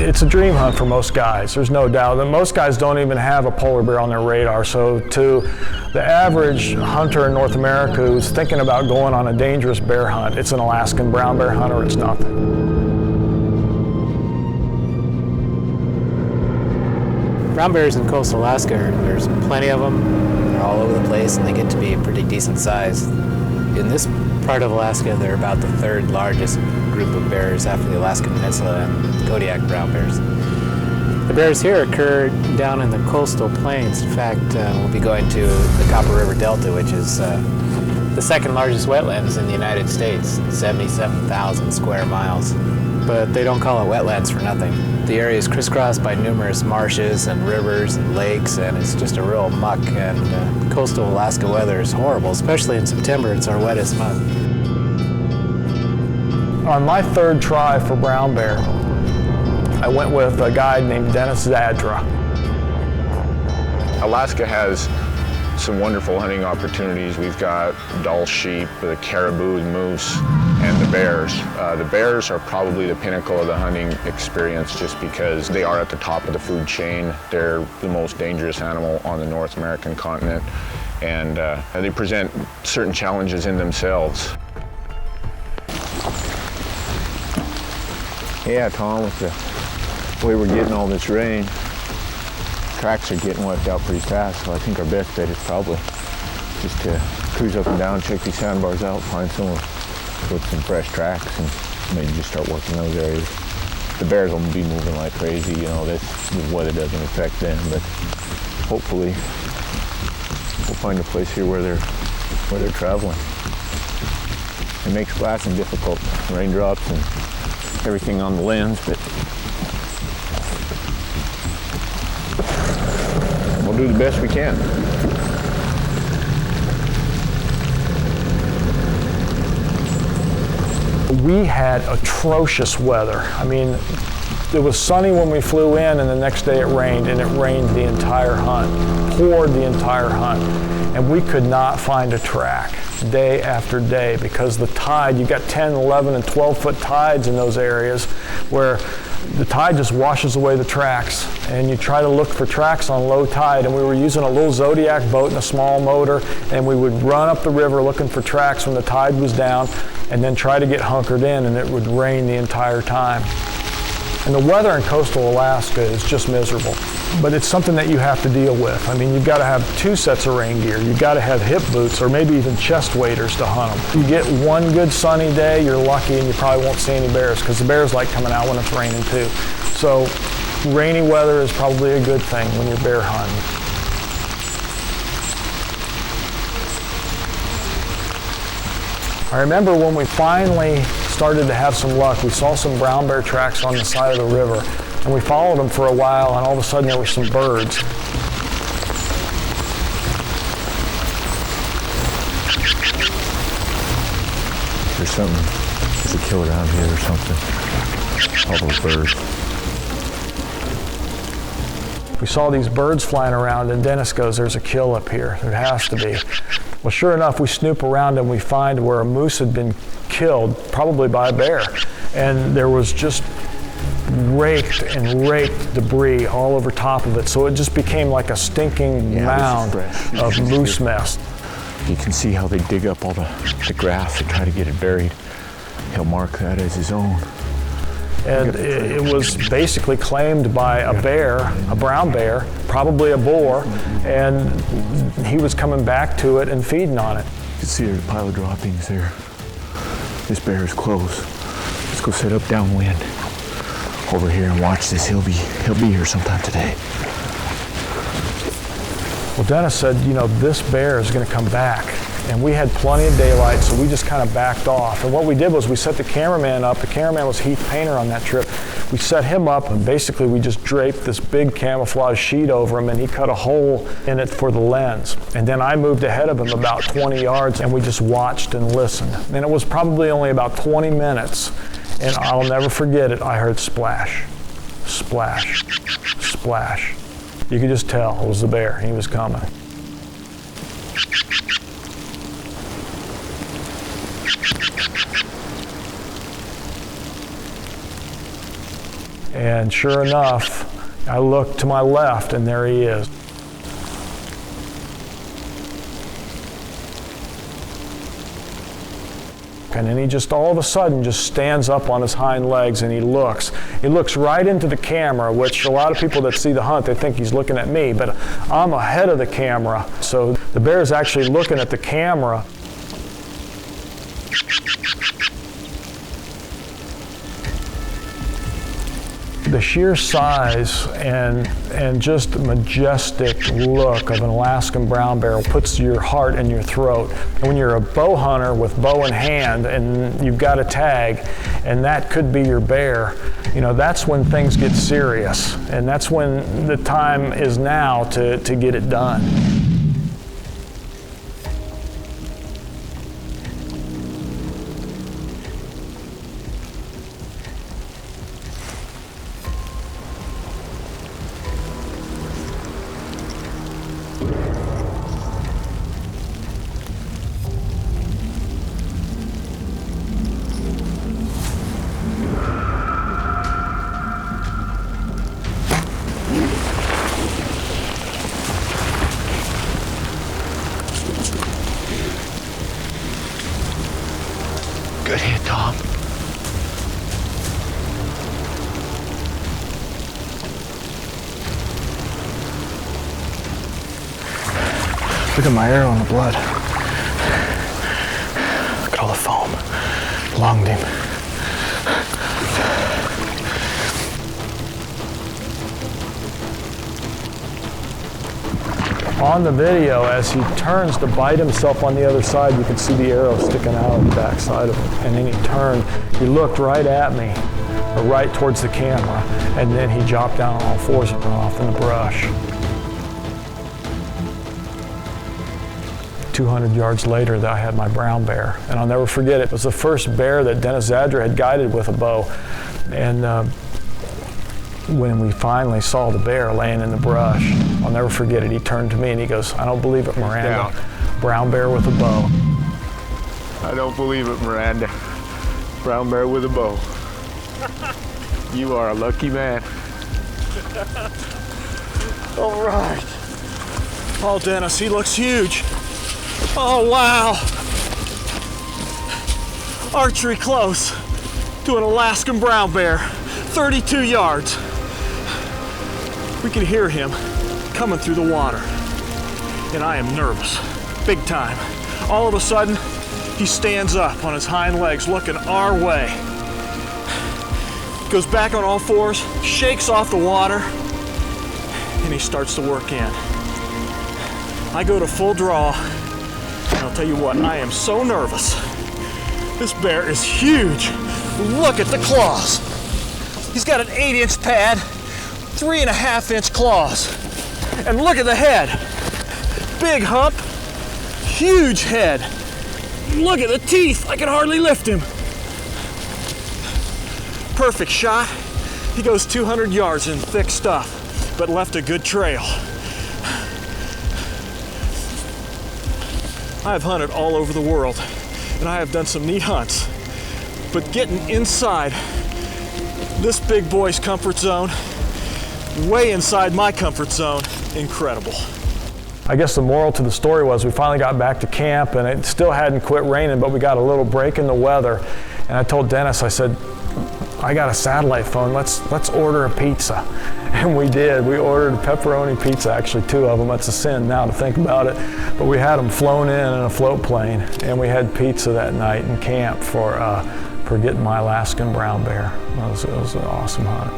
It's a dream hunt for most guys, there's no doubt. And most guys don't even have a polar bear on their radar. So to the average hunter in North America who's thinking about going on a dangerous bear hunt, it's an Alaskan brown bear hunt or it's nothing. Brown bears in coastal Alaska, there's plenty of them. They're all over the place and they get to be a pretty decent size. In this part of Alaska, they're about the third largest group of bears after the Alaskan Peninsula and Kodiak brown bears. The bears here occur down in the coastal plains. In fact, we'll be going to the Copper River Delta, which is the second largest wetlands in the United States, 77,000 square miles. But they don't call it wetlands for nothing. The area is crisscrossed by numerous marshes and rivers and lakes, and it's just a real muck, and coastal Alaska weather is horrible, especially in September. It's our wettest month. On my third try for brown bear, I went with a guy named Dennis Zadra. Alaska has some wonderful hunting opportunities. We've got Dall sheep, the caribou, the moose, and the bears. The bears are probably the pinnacle of the hunting experience just because they are at the top of the food chain. They're the most dangerous animal on the North American continent, and they present certain challenges in themselves. Yeah, Tom, with the way we're getting all this rain, tracks are getting wiped out pretty fast, so I think our best bet is probably just to cruise up and down, check these sandbars out, find somewhere with some fresh tracks, and maybe just start working those areas. The bears will be moving like crazy, you know, the weather doesn't affect them, but hopefully we'll find a place here where they're traveling. It makes glassing difficult, raindrops and everything on the lens, but we'll do the best we can. We had atrocious weather. I mean, it was sunny when we flew in, and the next day it rained, and it rained the entire hunt, poured the entire hunt, and we could not find a track day after day because the tide, you got 10, 11, and 12-foot tides in those areas where the tide just washes away the tracks, and you try to look for tracks on low tide, and we were using a little Zodiac boat and a small motor, and we would run up the river looking for tracks when the tide was down, and then try to get hunkered in, and it would rain the entire time. And the weather in coastal Alaska is just miserable, but it's something that you have to deal with. I mean, you've got to have 2 sets of rain gear. You've got to have hip boots or maybe even chest waders to hunt them. You get one good sunny day, you're lucky, and you probably won't see any bears because the bears like coming out when it's raining too. So rainy weather is probably a good thing when you're bear hunting. I remember when we finally started to have some luck, we saw some brown bear tracks on the side of the river, and we followed them for a while, and all of a sudden there were some birds. There's a kill around here or something. All those birds. We saw these birds flying around, and Dennis goes, "There's a kill up here. There has to be." Well, sure enough, we snoop around and we find where a moose had been killed, probably by a bear. And there was just raked debris all over top of it. So it just became like a stinking mound of moose mess. You can see how they dig up all the grass and try to get it buried. He'll mark that as his own. And it was basically claimed by a bear, a brown bear, probably a boar, and he was coming back to it and feeding on it. You can see there's a pile of droppings there. This bear is close. Let's go set up downwind over here and watch this. He'll be here sometime today. Well, Dennis said, you know, this bear is going to come back. And we had plenty of daylight, so we just kind of backed off. And what we did was we set the cameraman up. The cameraman was Heath Painter on that trip. We set him up, and basically we just draped this big camouflage sheet over him, and he cut a hole in it for the lens. And then I moved ahead of him about 20 yards, and we just watched and listened. And it was probably only about 20 minutes, and I'll never forget it. I heard splash, splash, splash. You could just tell it was the bear. He was coming. And sure enough, I looked to my left, and there he is. And then he just all of a sudden just stands up on his hind legs and he looks. He looks right into the camera, which a lot of people that see the hunt, they think he's looking at me, but I'm ahead of the camera. So the bear is actually looking at the camera. The sheer size and just majestic look of an Alaskan brown bear puts your heart in your throat. And when you're a bow hunter with bow in hand and you've got a tag and that could be your bear, you know, that's when things get serious. And that's when the time is now to get it done. Good hit, Tom. Look at my arrow in the blood. Look at all the foam. Lunged him. On the video, as he turns to bite himself on the other side, you can see the arrow sticking out of the back side of him. And then he turned, he looked right at me, or right towards the camera, and then he dropped down on all fours and ran off in the brush. 200 yards later, I had my brown bear. And I'll never forget it. It was the first bear that Dennis Zadra had guided with a bow. And when we finally saw the bear laying in the brush, I'll never forget it. He turned to me and he goes, "I don't believe it, Miranda. Brown bear with a bow." I don't believe it, Miranda. Brown bear with a bow. You are a lucky man. All right. Oh, Dennis, he looks huge. Oh, wow. Archery close to an Alaskan brown bear, 32 yards. We can hear him coming through the water, and I am nervous, big time. All of a sudden, he stands up on his hind legs, looking our way. Goes back on all fours, shakes off the water, and he starts to work in. I go to full draw, and I'll tell you what, I am so nervous. This bear is huge. Look at the claws. He's got an 8-inch pad, 3.5-inch claws. And look at the head. Big hump, huge head. Look at the teeth, I can hardly lift him. Perfect shot. He goes 200 yards in thick stuff, but left a good trail. I have hunted all over the world, and I have done some neat hunts, but getting inside this big boy's comfort zone, way inside my comfort zone, incredible. I guess the moral to the story was we finally got back to camp, and it still hadn't quit raining, but we got a little break in the weather. And I told Dennis, I said, "I got a satellite phone, let's order a pizza." And we did. We ordered a pepperoni pizza, actually 2 of them. That's a sin now to think about it. But we had them flown in a float plane, and we had pizza that night in camp for getting my Alaskan brown bear. It was an awesome hunt.